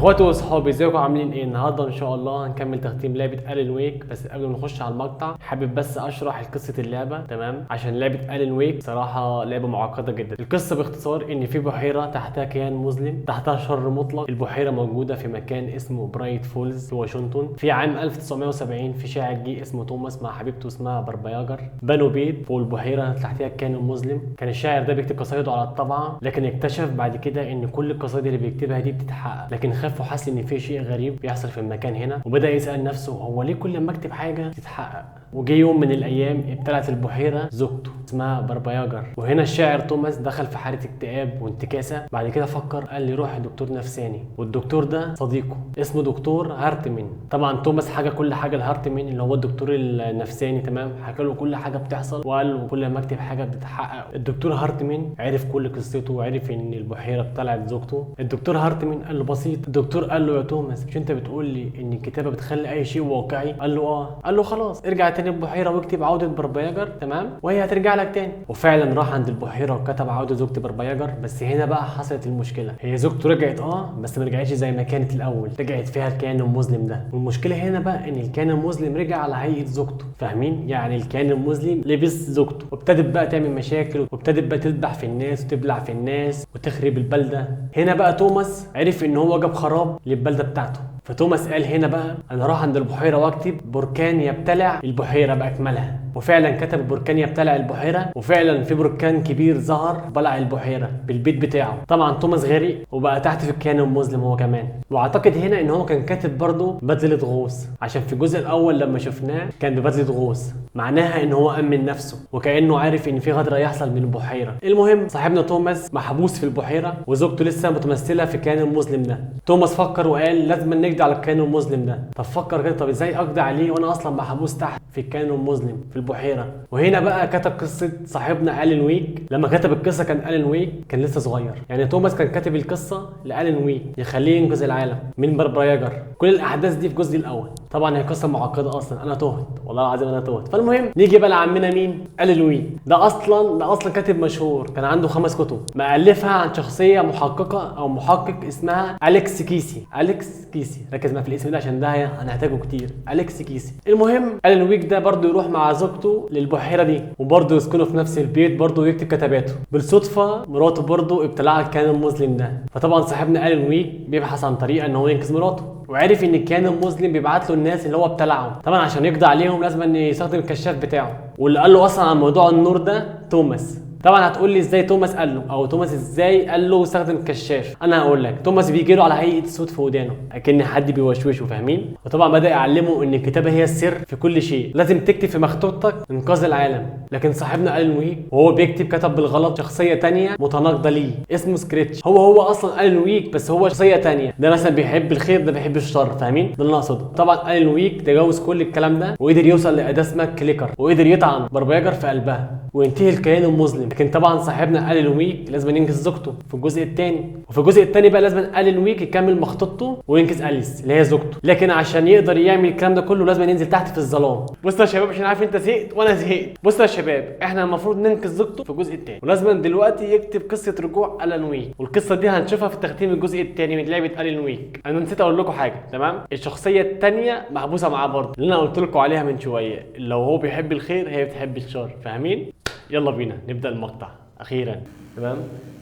اخواتي واصحابي ازيكم عاملين ايه؟ النهارده ان شاء الله هنكمل تختيم لعبه الان ويك. بس قبل ما نخش على المقطع حابب بس اشرح قصه اللعبه، تمام؟ عشان لعبه الان ويك صراحه لعبه معقده جدا. القصه باختصار ان في بحيره تحتها كيان مظلم، تحتها شر مطلق. البحيره موجوده في مكان اسمه برايت فولز في واشنطن. في عام 1970 في شاعر جه اسمه توماس مع حبيبته اسمها بربياجر، بنوا بيت فوق البحيره تحتها الكيان المظلم. كان الشاعر ده بيكتب قصايده على الطبعه، لكن اكتشف بعد كده ان كل القصايد اللي بيكتبها دي بتتحقق. لكن خاف وحس ان في شيء غريب بيحصل في المكان هنا، وبدا يسال نفسه هو ليه كل ما اكتب حاجه تتحقق. وجي يوم من الايام ابتلعت البحيره زوجته اسمها بربياجر، وهنا الشاعر توماس دخل في حاله اكتئاب وانتكاسه. بعد كده فكر قال لي روح لدكتور نفساني، والدكتور ده صديقه اسمه دكتور هارتمن. طبعا توماس حكى كل حاجه لهارتمن اللي هو الدكتور النفساني، تمام؟ حكى له كل حاجه بتحصل وقال له كل ما اكتب حاجه بتتحقق. الدكتور هارتمن عرف كل قصته وعرف ان البحيره ابتلعت زوجته. الدكتور هارتمن قال له بسيط. الدكتور قال له يا توماس مش انت بتقول لي ان الكتابه بتخلي اي شيء واقعي؟ قال له اه. قال له خلاص ارجع تاني البحيره واكتب عوده بربياجر، تمام؟ وهي هترجع لك تاني. وفعلا راح عند البحيره وكتب عوده زوجة بربياجر. بس هنا بقى حصلت المشكله، هي زوجته رجعت بس ما رجعتش زي ما كانت الاول، رجعت فيها الكيان المظلم ده. والمشكله هنا بقى ان الكيان المظلم رجع على هيئه زوجته، فاهمين؟ يعني الكيان المظلم لبس زوجته، وابتدت بقى تعمل مشاكل، وابتدت بقى تذبح في الناس وتبلع في الناس وتخرب البلده. هنا بقى توماس عرف ان هو جاب خراب للبلده بتاعته. فتوماس قال هنا بقى انا راح عند البحيره واكتب بركان يبتلع البحيره باكملها. وفعلا كتب بركان يبتلع البحيره، وفعلا في بركان كبير ظهر بلع البحيره بالبيت بتاعه. طبعا توماس غرق وبقى تحت في الكيان المظلم هو كمان. واعتقد هنا ان هو كان كاتب برضه بدله غوص، عشان في الجزء الاول لما شفناه كان ببدله غوص، معناها ان هو امن نفسه وكانه عارف ان في غدر هيحصل من البحيره. المهم صاحبنا توماس محبوس في البحيره وزوجته لسه متمثله في الكيان المظلم ده. توماس فكر وقال لازم نقضي على الكيان المظلم ده. طب فكر كده، طب ازاي اقضي عليه وانا اصلا محبوس تحت في الكيان المظلم في البحيره؟ وهنا بقى كتب قصه صاحبنا الان ويك. لما كتب القصه كان الان ويك كان لسه صغير، يعني توماس كان كاتب القصه لالان ويك يخليه ينقذ العالم من بربياجر. كل الاحداث دي في الجزء الاول. طبعا هي قصه معقده اصلا، انا تهت والله العظيم انا تهت. فالمهم نيجي بقى لعمنا مين؟ الان ويك. ده اصلا كاتب مشهور، كان عنده 5 كتب مؤلفها عن شخصيه محققه او محقق اسمها اليكس كيسي. اليكس كيسي، ركز معايا في الاسم ده عشان ده هنحتاجه كتير. اليكس كيسي. المهم الان ويك ده برضه يروح مع زوجته للبحيره دي، وبرضه يسكنوا في نفس البيت، برضه يكتب كتاباته. بالصدفه مراته برضه ابتلعها الكيان المظلم ده. فطبعا صاحبنا الان ويك بيبحث عن طريقه ان هو ينقذ مراته، وعرف ان الكيان المظلم بيبعت له الناس اللي هو ابتلعهم. طبعا عشان يقضي عليهم لازم ان يستخدم الكشاف بتاعه. واللي قال له اصلا عن موضوع النور ده توماس. طبعا هتقول لي ازاي توماس قال له، او توماس ازاي قال له استخدم الكشاف؟ انا هقول لك. توماس بيجي له على هيئه صوت في ودانه اكن حد بيوشوشه، فاهمين؟ وطبعا بدا يعلمه ان الكتابه هي السر في كل شيء، لازم تكتب في مخطوطتك انقاذ العالم. لكن صاحبنا الان ويك وهو بيكتب كتب بالغلط شخصيه ثانيه متناقضه ليه اسمه سكريتش. هو اصلا الان ويك بس هو شخصيه ثانيه، ده مثلا بيحب الخير ده بيحب الشر، فاهمين؟ ده اللي انا اقصده. طبعا الان ويك تجاوز كل الكلام ده وقدر يوصل لاداه اسمها كليكر، وقدر يطعن بربياجر في قلبها وينتهي الكيان المظلم. لكن طبعا صاحبنا الان ويك لازم ينقذ زوجته في الجزء الثاني، وفي الجزء الثاني بقى لازم الان ويك يكمل مخطوطته وينقذ اليس اللي هي زوجته. لكن عشان يقدر يعمل الكلام ده كله لازم ينزل تحت في الظلام. بصوا يا شباب عشان عارف انت زهقت وانا زهقت. بصوا يا شباب احنا المفروض ننقذ زوجته في الجزء الثاني، ولازم دلوقتي يكتب قصه رجوع الان ويك. والقصه دي هنشوفها في تختيم الجزء الثاني من لعبه الان ويك. انا نسيت اقول لكم حاجه، تمام؟ الشخصيه الثانيه محبوسه معاه برضه اللي انا قلت لكم عليها من شويه، لو هو بيحب الخير هي بتحب الشر، فاهمين؟ يلا بينا نبدا المقطع اخيرا، تمام؟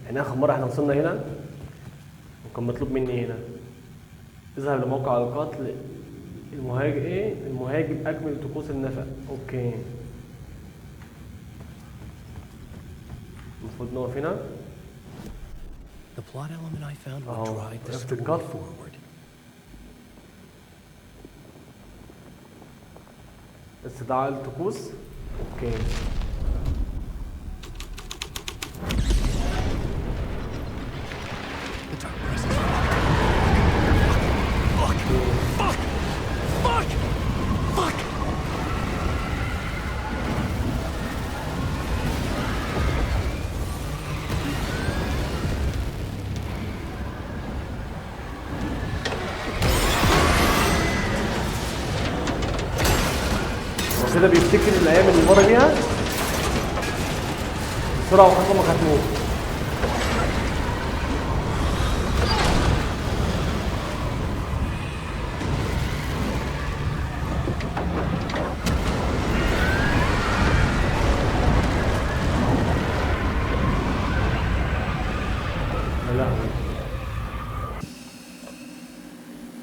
احنا اخر مره احنا وصلنا هنا وكان مطلوب مني هنا اذهب لموقع القتل المهاجم اكمل طقوس النفق. اوكي المفروض نقف هنا. The plot element I found will drive the story forward. استدعاء الطقوس. اوكي كده بيفتكر الايام اللي مر بيها بسرعه وخطوه ما هتموت.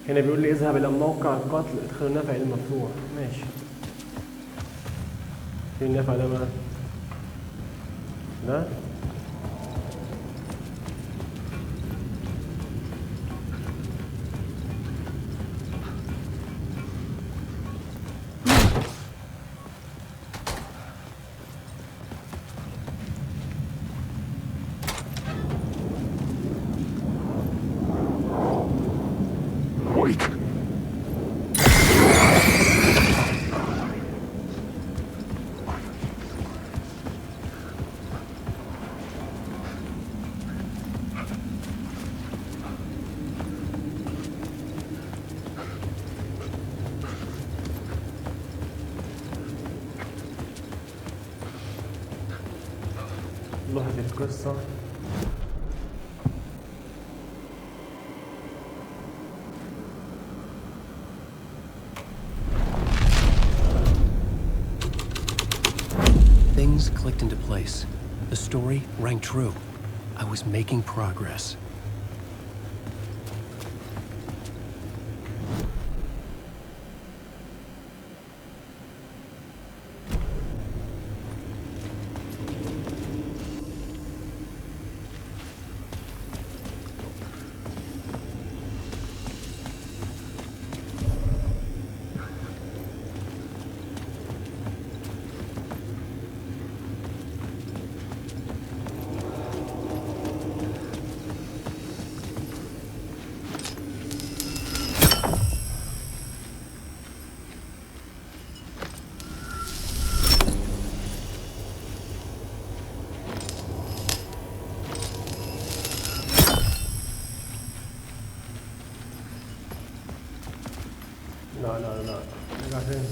هنا بيقول لي اذهب الى موقع القتل، ادخل النفق المفتوح. ماشي. فين النفق ده بقى؟ ده؟ لوحة القصة. Things clicked into place. The story rang true. I was making progress. لا لا لا، رجع فين؟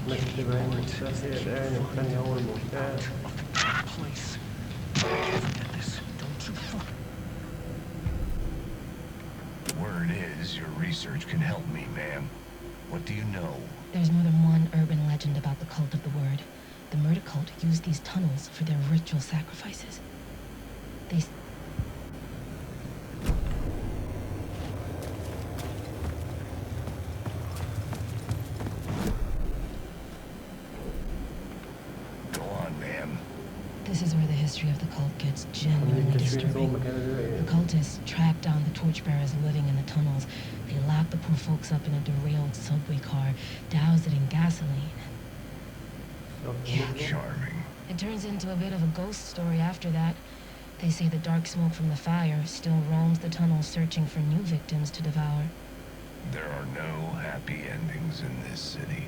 نكتب هنا المختفي الآن، والثاني هو المختفي. Word is, your research can help me, ma'am. What do you know? There's more than one urban legend about the cult of the word. The murder cult used these tunnels for their ritual sacrifices. They... Go on, ma'am. This is where the history of the cult gets genuinely disturbing. The cultists track down the torchbearers living in the tunnels. They lock the poor folks up in a derailed subway car, douse it in gasoline. Charming. It turns into a bit of a ghost story after that. They say the dark smoke from the fire still roams the tunnels searching for new victims to devour. There are no happy endings in this city.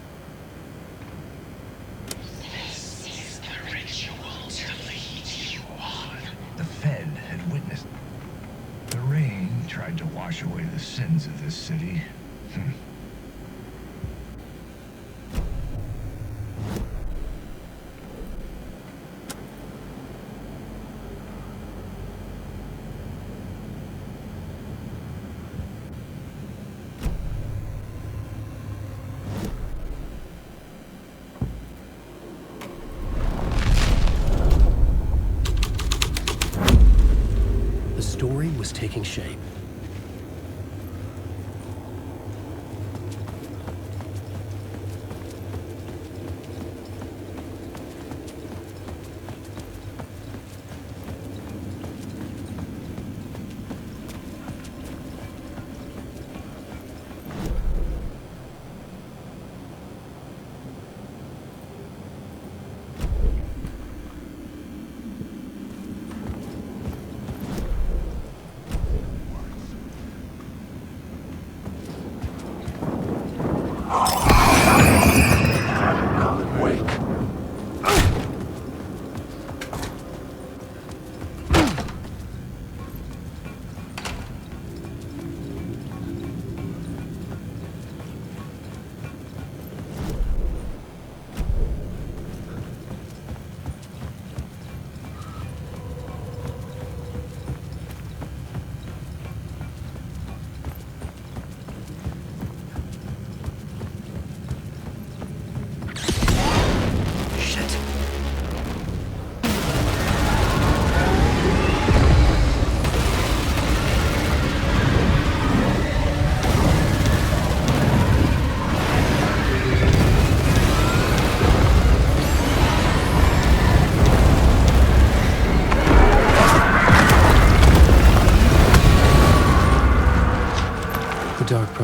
This is the ritual to lead you on. The Fed had witnessed. The rain tried to wash away the sins of this city. The story was taking shape.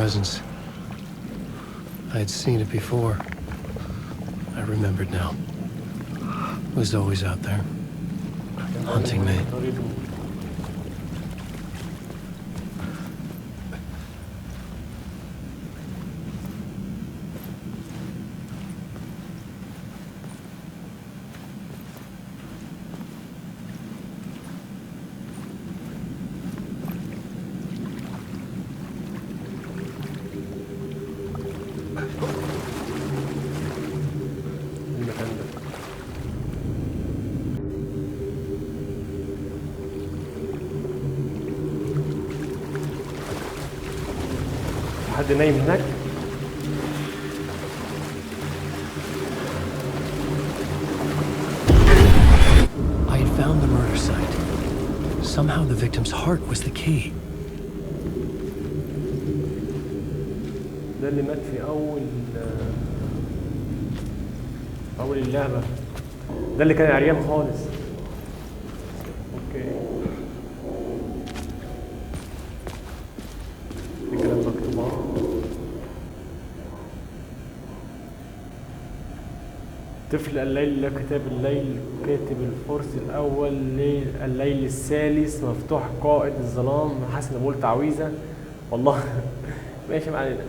presence. I had seen it before. I remembered now. It was always out there, hunting me. حد نايم هناك. I had found the murder site. Somehow the victim's heart was the key. ده اللي مات في أول اللعبة. ده اللي كان عريان خالص. اوكي. في كلام مكتوب اهو. طفل الليل كتاب الليل كاتب الفرس الأول الليل الثالث مفتوح قائد الظلام. حاسس إني بقول تعويذة والله. ماشي ما علينا.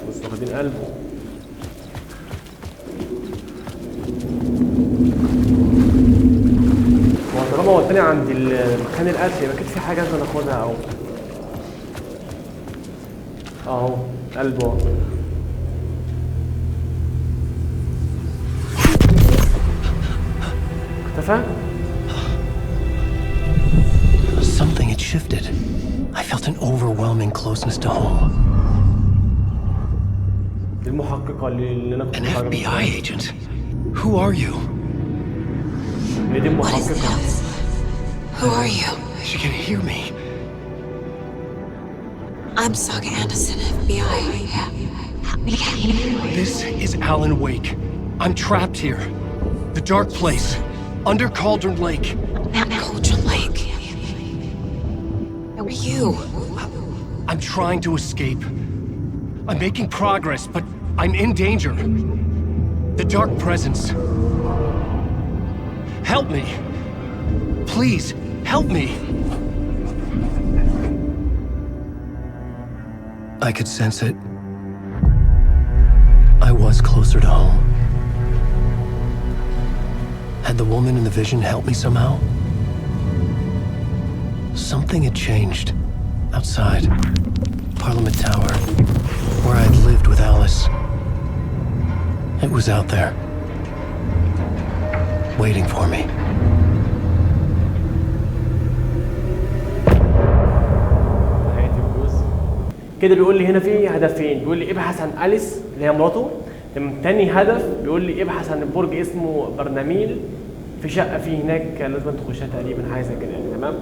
بص واخدين قلبه. هو طالما هو التاني عند مكان القتل يبقى اكيد في حاجة لازم ناخدها أو اهو قلبه اهو. اختفى؟ Something had shifted. I felt an overwhelming closeness to home. دي المحققة اللي أنا كنت An بتفرج FBI عليها. agent? Who are you? هي دي What is المحققة. this? Who are you? She can hear me. I'm Saga Anderson, FBI. Help me get you. This is Alan Wake. I'm trapped here. The dark place. Under Cauldron Lake. That Cauldron Lake. Who are you? I'm trying to escape. I'm making progress, but I'm in danger. The dark presence. Help me. Please, help me. I could sense it. I was closer to home. Had the woman in the vision helped me somehow? Something had changed. Outside. Parliament Tower. Where I'd lived with Alice. It was out there. Waiting for me. كده بيقول لي هنا في هدفين. بيقول لي ابحث عن أليس اللي هي مراته. تاني هدف بيقول لي ابحث عن برج اسمه برناميل في شقة فيه هناك لازم تخشها تقريبا حاجة زي كده يعني. تمام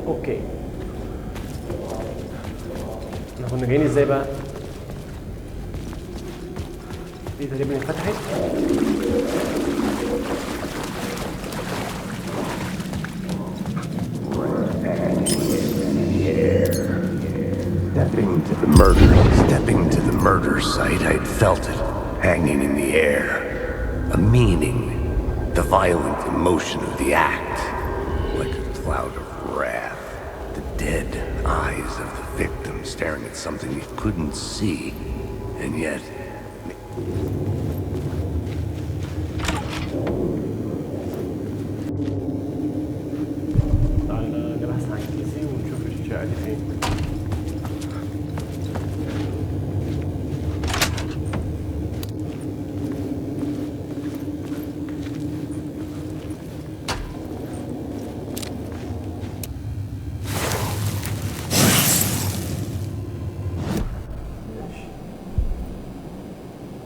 اوكي. احنا كنا جايين ازاي بقى؟ دي تقريبا اتفتحت. Stepping to the murder site, I'd felt it, hanging in the air. A meaning, the violent emotion of the act, like a cloud of wrath. The dead eyes of the victim staring at something it couldn't see, and yet... تعالى نبحث عن كيسي ونشوف الشقة دي فين.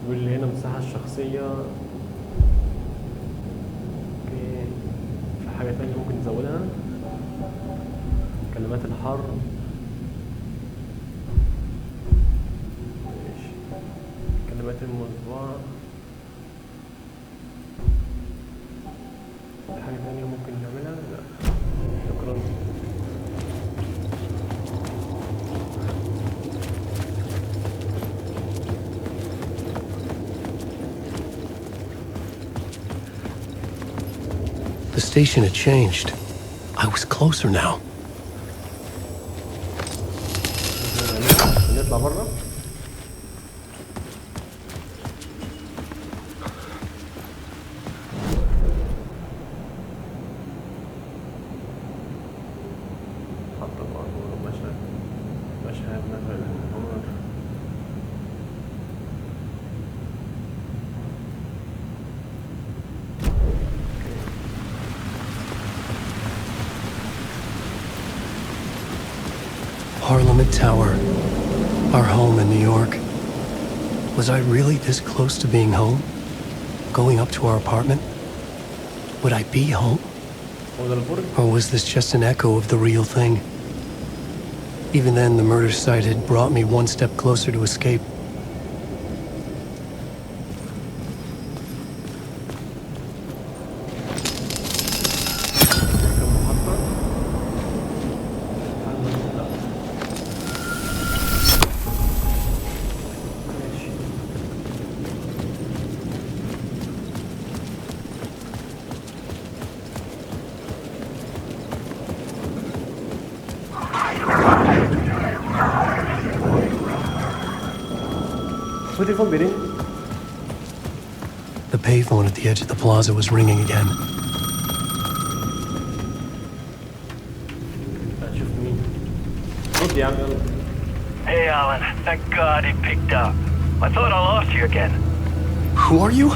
بيقول لي هنا المساحة الشخصية. اوكي. في حاجة تانية ممكن نزودها. كلمات الحرب. ماشي. كلمات المطبوعة. حاجة تانية ممكن نعملها؟ لا شكرا. The station had changed. I was closer now. نطلع بره. حط الباركور مشهد مثلا الهمر. Parliament Tower, our home in New York. Was I really this close to being home? Going up to our apartment? Would I be home? Or was this just an echo of the real thing? Even then, the murder site had brought me one step closer to escape. التليفون بيرن. The payphone at the edge of the plaza was ringing again. اشوف مين. رد يا عم يلا. Hey, Alan. Thank God he picked up. I thought I lost you again. Who are you?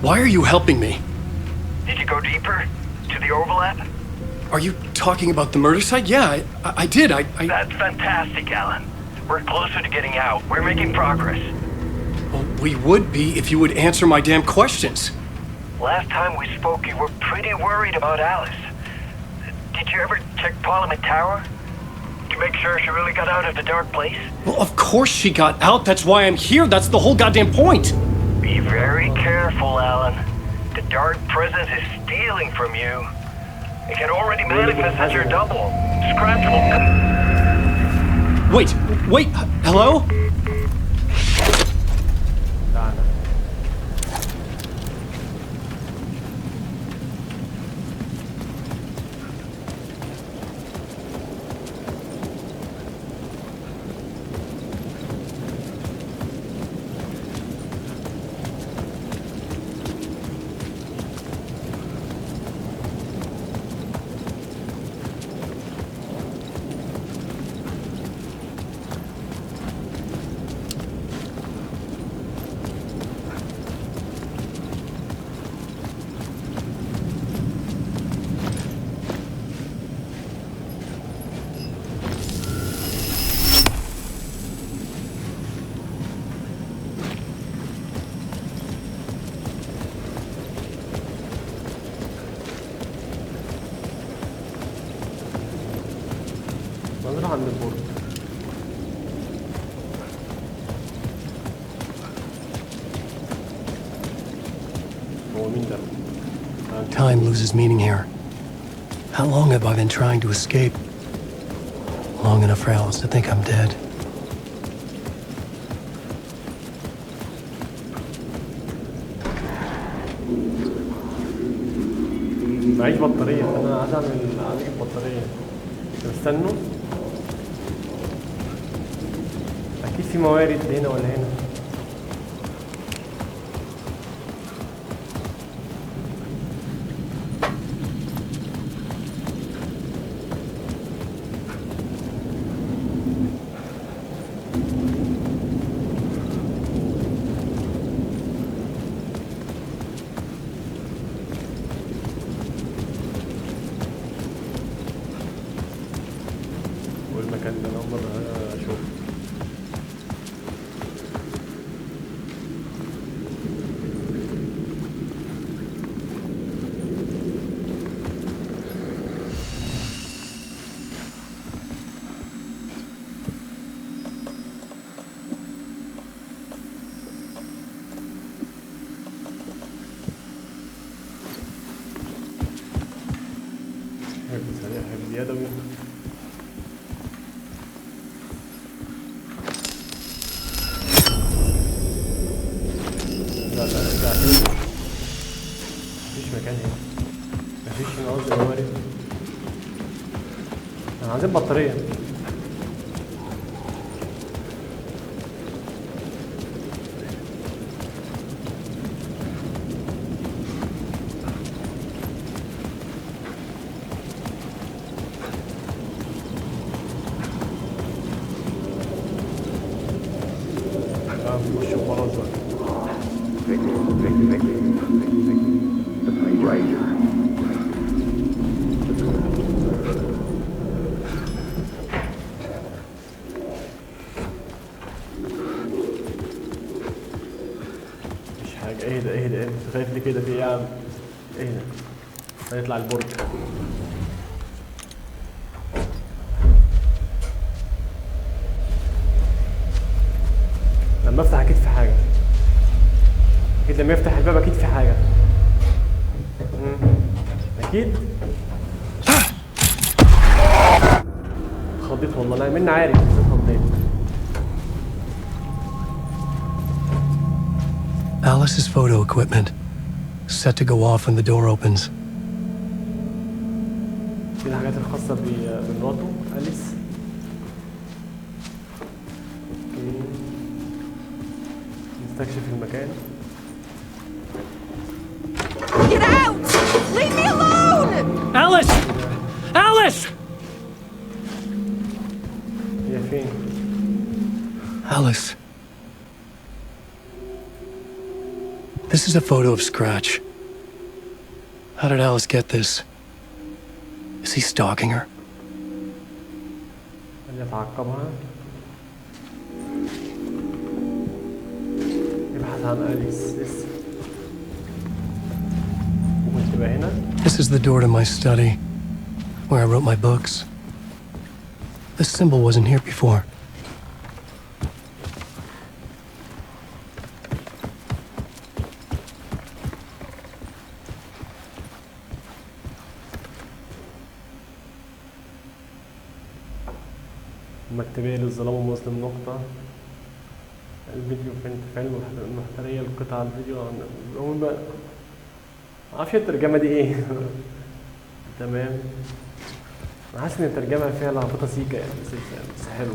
Why are you helping me? Did you go deeper? To the overlap? Are you talking about the murder site? Yeah, I did. I... That's fantastic, Alan. We're closer to getting out. We're making progress. Well, we would be if you would answer my damn questions. Last time we spoke, you were pretty worried about Alice. Did you ever check Parliament Tower? To make sure she really got out of the dark place? Well, of course she got out. That's why I'm here. That's the whole goddamn point. Be very careful, Alan. The dark presence is stealing from you. It can already manifest as your double. Scratch will come. Wait, hello? نروح عند البورد. هو مين ده؟ Time loses meaning here. How long have I been trying to escape? Long enough for Alice to think I'm dead. معيش بطارية، فأنا عايز أجيب بطارية. استنوا. أكيد في موارد هنا ولا هنا. والمكان ده أنا أول مرة أشوفه. يدوي. لا ارجع تاني. مفيش مكان هنا. مفيش هنا قصدي موارد. احنا عايزين بطارية. ايه ده انت خايف ليه كده في ايه يا عم؟ ايه ده؟ هنطلع البرج. لما افتح اكيد في حاجه. اكيد لما يفتح الباب اكيد في حاجه. اكيد. اتخضيت والله. لا مني عارف بس اتخضيت. Alice's photo equipment, set to go off when the door opens. دي الحاجات الخاصة بمراته أليس. اوكي. نستكشف المكان. Get out! Leave me alone! Alice! Alice! هي فين؟ Alice. This is a photo of Scratch. How did Alice get this? Is he stalking her? هل يتعقبها؟ يبحث عن أليس لسه. ممكن تبقى هنا؟ This is the door to my study, where I wrote my books. This symbol wasn't here before. مكتبية للظلام ومسلم نقطة. الفيديو فين فيلم محترية القطع الفيديو هم بقى معرفش الترجمة دي ايه. تمام. انا حاسس ان الترجمة فيها لخبطة سيكا يعني بس حلو.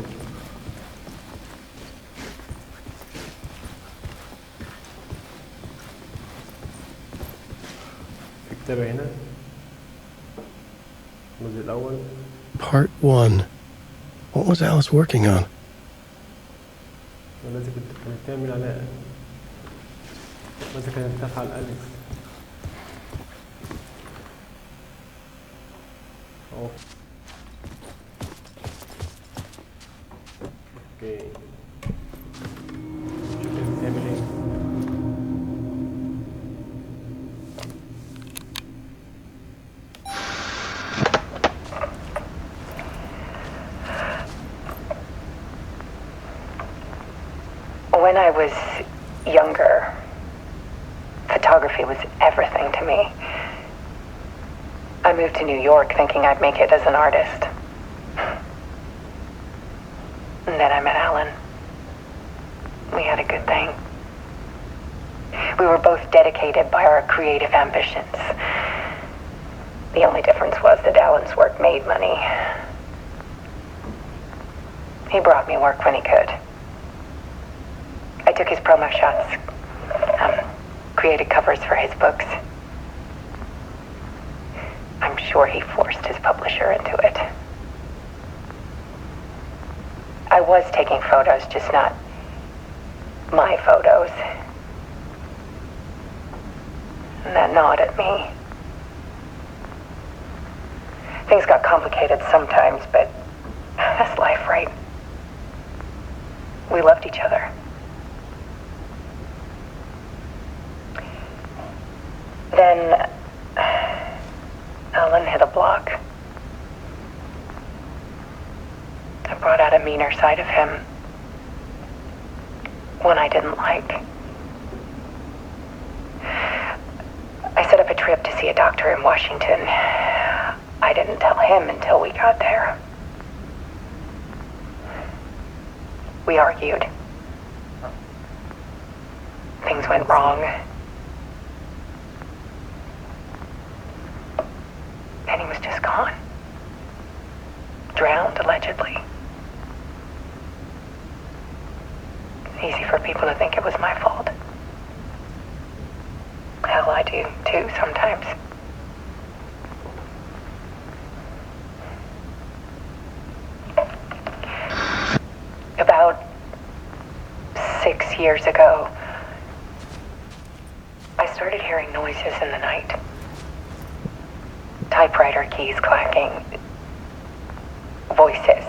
في كتابة هنا الجزء الأول. Part 1. What was Alice working on? والذي كانت تعمل على ماذا كانت تفعل أليس؟ اوكي. شوف كانت بتعمل ايه. When I was younger, photography was everything to me. I moved to New York thinking I'd make it as an artist. And then I met Allan. We had a good thing. We were both dedicated by our creative ambitions. The only difference was that Allan's work made money. He brought me work when he could. I took his promo shots, created covers for his books. I'm sure he forced his publisher into it. I was taking photos, just not my photos. And that gnawed at me. Things got complicated sometimes, but that's life, right? We loved each other. Then Allan hit a block. I brought out a meaner side of him. One I didn't like. I set up a trip to see a doctor in Washington. I didn't tell him until we got there. We argued. Things went wrong. And he was just gone. Drowned, allegedly. Easy for people to think it was my fault. Hell, I do too sometimes. About 6 years ago, I started hearing noises in the night. Typewriter keys clacking. Voices.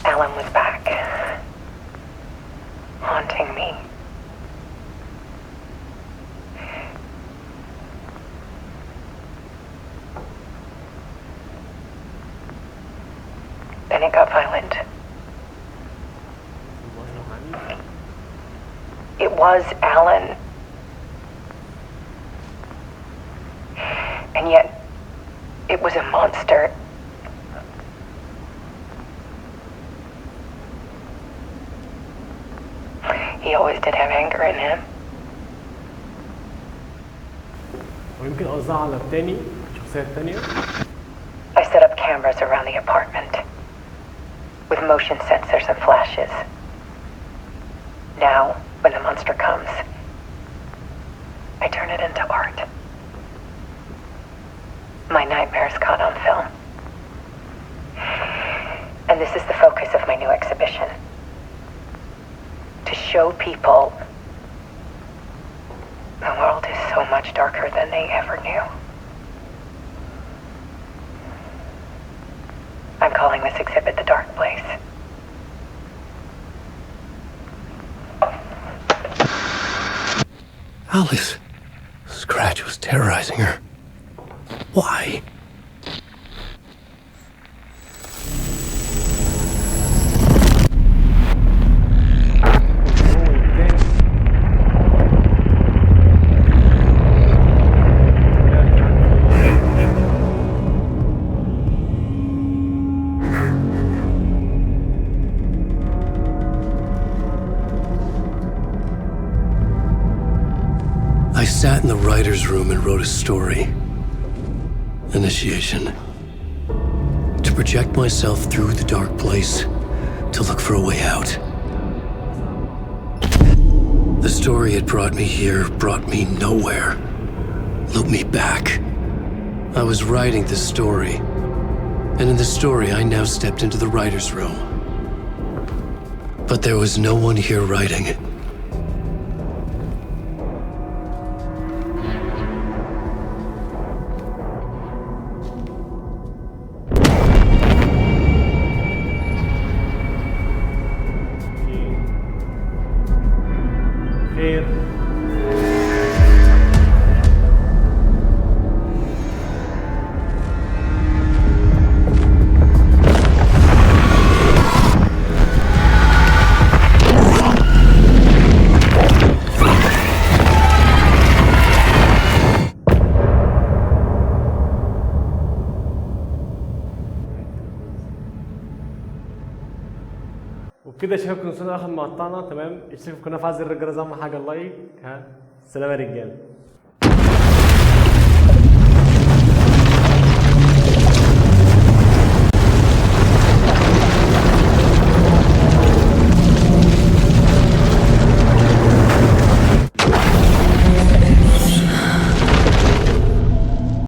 Allan was back. Haunting me. Then it got violent. It was Allan. And yet, it was a monster. He always did have anger in him. ويمكن قصدها على التاني الشخصية التانية. I set up cameras around the apartment with motion sensors and flashes. Now, when the monster comes, I turn it into art. My nightmares caught on film. And this is the focus of my new exhibition. To show people the world is so much darker than they ever knew. I'm calling this exhibit The Dark Place. Alice. Scratch was terrorizing her. Why? I sat in the writer's room and wrote a story. Initiation. To project myself through the dark place, to look for a way out. The story had brought me here, brought me nowhere. Looped me back. I was writing the story. And in the story, I now stepped into the writer's room. But there was no one here writing it. وبكده يا شباب كنا وصلنا لاخر مقطعنا. تمام، اشتركوا في القناه، فعل زر الجرس، اهم حاجه اللايك. سلام يا رجاله.